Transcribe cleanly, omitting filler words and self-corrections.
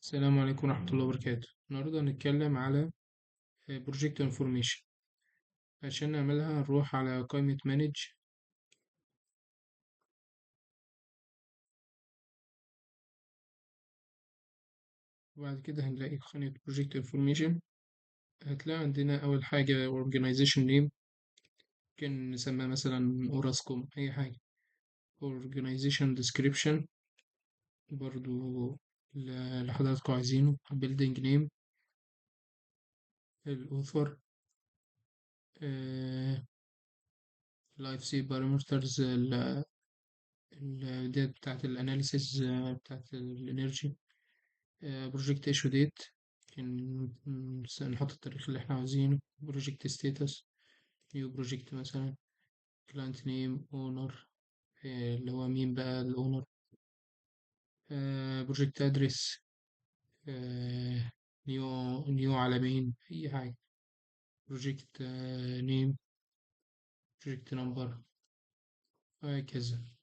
السلام عليكم ورحمة الله وبركاته. النهاردة هنتكلم على بروجكت انفورميشن. عشان نعملها نروح على قائمة مانج، وبعد كده هنلاقي خانة بروجكت انفورميشن. هتلاقي عندنا أول حاجة organization name، ممكن نسميها مثلا أوراسكوم أي حاجة. organization description برضو اللي حضراتكم عايزينه. building name، الأوثر، لايف سي بارامترز ديت بتاعت الأناليسيس بتاعت الإنرجي. بروجكت ايشو ديت، نحط التاريخ اللي احنا عاوزينه. بروجكت ستيتس، نيو بروجكت مثلا. كلاينت نيم، اونر، اللي هو مين بقى الاونر. بروجكت ادرس، نيو على مين، اي حاجة. بروجكت نيم، بروجكت نمبر، وهكذا.